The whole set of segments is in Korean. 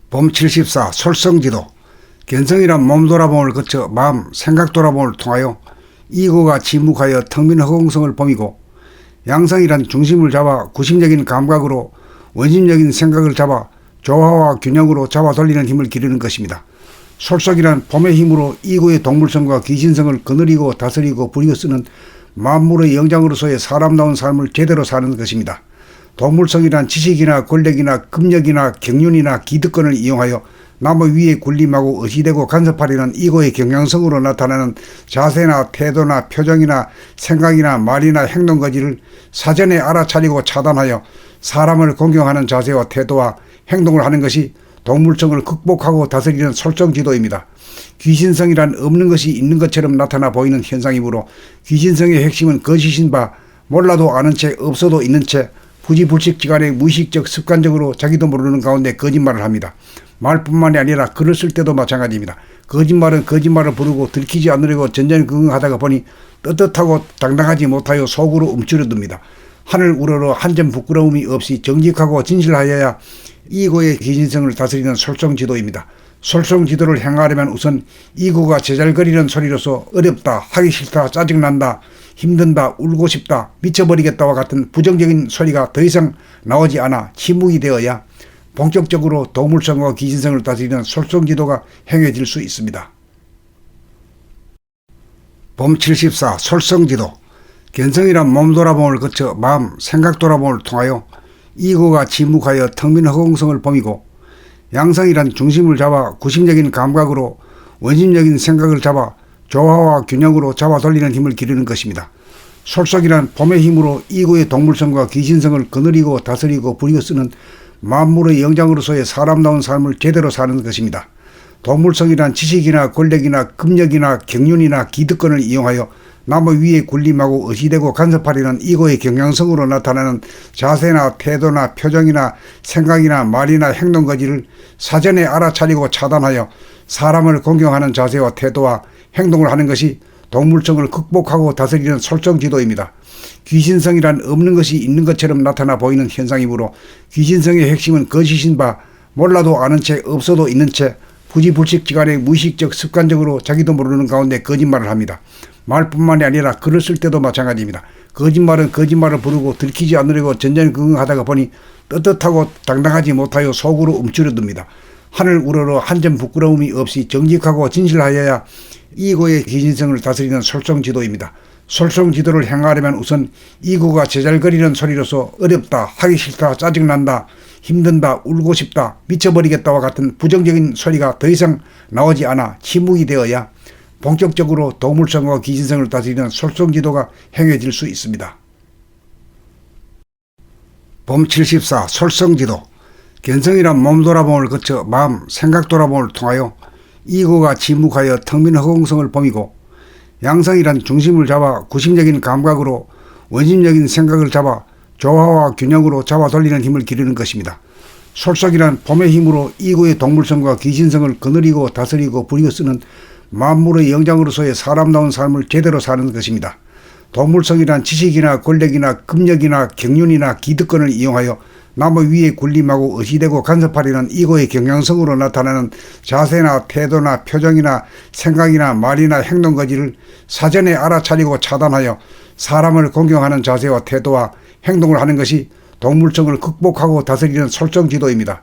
봄 74 솔성지도 견성이란 몸 돌아봄을 거쳐 마음 생각 돌아봄을 통하여 이고가 지묵하여 텅 빈 허공성을 봄이고, 양성이란 중심을 잡아 구심적인 감각으로 원심적인 생각을 잡아 조화와 균형으로 잡아 돌리는 힘을 기르는 것입니다. 솔속이란 봄의 힘으로 이고의 동물성과 귀신성을 거느리고 다스리고 부리고 쓰는 만물의 영장으로서의 사람다운 삶을 제대로 사는 것입니다. 동물성이란 지식이나 권력이나 금력이나 경륜이나 기득권을 이용하여 남의 위에 군림하고 의시되고 간섭하려는 이고의 경향성으로 나타나는 자세나 태도나 표정이나 생각이나 말이나 행동거지를 사전에 알아차리고 차단하여 사람을 공경하는 자세와 태도와 행동을 하는 것이 동물성을 극복하고 다스리는 솔성지도입니다. 귀신성이란 없는 것이 있는 것처럼 나타나 보이는 현상이므로, 귀신성의 핵심은 거짓인 바 몰라도 아는 채 없어도 있는 채 부지불식지간에 무의식적 습관적으로 자기도 모르는 가운데 거짓말을 합니다. 말뿐만이 아니라 글을 쓸 때도 마찬가지입니다. 거짓말은 거짓말을 부르고 들키지 않으려고 전전긍긍하다가 보니 떳떳하고 당당하지 못하여 속으로 움츠러듭니다. 하늘 우러러 한 점 부끄러움이 없이 정직하고 진실하여야 이고의 귀신성을 다스리는 솔성지도입니다. 솔성지도를 행하려면 우선 이고가 제잘거리는 소리로서 어렵다, 하기 싫다, 짜증난다, 힘든다, 울고 싶다, 미쳐버리겠다와 같은 부정적인 소리가 더 이상 나오지 않아 침묵이 되어야 본격적으로 동물성과 귀신성을 다스리는 솔성지도가 행해질 수 있습니다. 봄 74 솔성지도 견성이란 몸 돌아봄을 거쳐 마음 생각 돌아봄을 통하여 이고가 지묵하여 텅 빈 허공성을 봄이고, 양성이란 중심을 잡아 구심적인 감각으로 원심적인 생각을 잡아 조화와 균형으로 잡아 돌리는 힘을 기르는 것입니다. 솔속이란 봄의 힘으로 이고의 동물성과 귀신성을 거느리고 다스리고 부리고 쓰는 만물의 영장으로서의 사람다운 삶을 제대로 사는 것입니다. 동물성이란 지식이나 권력이나 금력이나 경륜이나 기득권을 이용하여 남의 위에 군림하고 의시되고 간섭하려는 이고의 경향성으로 나타나는 자세나 태도나 표정이나 생각이나 말이나 행동거지를 사전에 알아차리고 차단하여 사람을 공경하는 자세와 태도와 행동을 하는 것이 동물성을 극복하고 다스리는 솔성지도입니다. 귀신성이란 없는 것이 있는 것처럼 나타나 보이는 현상이므로, 귀신성의 핵심은 거짓인 바 몰라도 아는 채 없어도 있는 채 부지불식지간에 무의식적 습관적으로 자기도 모르는 가운데 거짓말을 합니다. 말뿐만이 아니라 글을 쓸 때도 마찬가지입니다. 거짓말은 거짓말을 부르고 들키지 않으려고 전전긍긍하다가 보니 떳떳하고 당당하지 못하여 속으로 움츠러듭니다. 하늘 우러러 한 점 부끄러움이 없이 정직하고 진실하여야 이고의 귀신성을 다스리는 솔성지도입니다. 솔성지도를 행하려면 우선 이고가 제잘거리는 소리로서 어렵다, 하기 싫다, 짜증난다, 힘든다, 울고 싶다, 미쳐버리겠다와 같은 부정적인 소리가 더 이상 나오지 않아 침묵이 되어야 본격적으로 동물성과 귀신성을 다스리는 솔성지도가 행해질 수 있습니다. 봄 74 솔성지도 견성이란 몸 돌아봄을 거쳐 마음 생각 돌아봄을 통하여 이고가 지묵하여 텅 빈 허공성을 봄이고, 양성이란 중심을 잡아 구심적인 감각으로 원심적인 생각을 잡아 조화와 균형으로 잡아 돌리는 힘을 기르는 것입니다. 솔속이란 봄의 힘으로 이고의 동물성과 귀신성을 거느리고 다스리고 부리고 쓰는 만물의 영장으로서의 사람다운 삶을 제대로 사는 것입니다. 동물성이란 지식이나 권력이나 금력이나 경륜이나 기득권을 이용하여 남의 위에 군림하고 의시되고 간섭하려는 이고의 경향성으로 나타나는 자세나 태도나 표정이나 생각이나 말이나 행동거지를 사전에 알아차리고 차단하여 사람을 공경하는 자세와 태도와 행동을 하는 것이 동물성을 극복하고 다스리는 솔성지도입니다.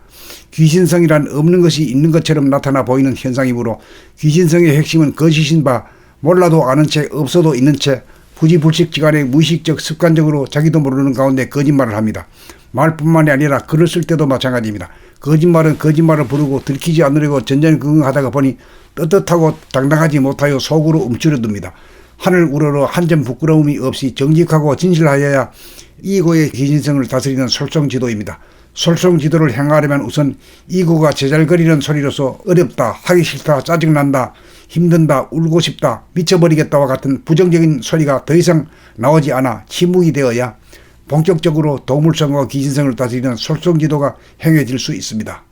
귀신성이란 없는 것이 있는 것처럼 나타나 보이는 현상이므로, 귀신성의 핵심은 거짓인 바 몰라도 아는 채 없어도 있는 채 부지불식지간에 무의식적 습관적으로 자기도 모르는 가운데 거짓말을 합니다. 말뿐만이 아니라 글을 쓸 때도 마찬가지입니다. 거짓말은 거짓말을 부르고 들키지 않으려고 전전긍긍하다가 보니 떳떳하고 당당하지 못하여 속으로 움츠러듭니다. 하늘 우러러 한 점 부끄러움이 없이 정직하고 진실하여야 이고의 귀신성을 다스리는 솔성지도입니다. 솔성지도를 행하려면 우선 이고가 제잘거리는 소리로서 어렵다, 하기 싫다, 짜증난다, 힘든다, 울고 싶다, 미쳐버리겠다와 같은 부정적인 소리가 더 이상 나오지 않아 침묵이 되어야 본격적으로 동물성과 귀신성을 다스리는 솔성지도가 행해질 수 있습니다.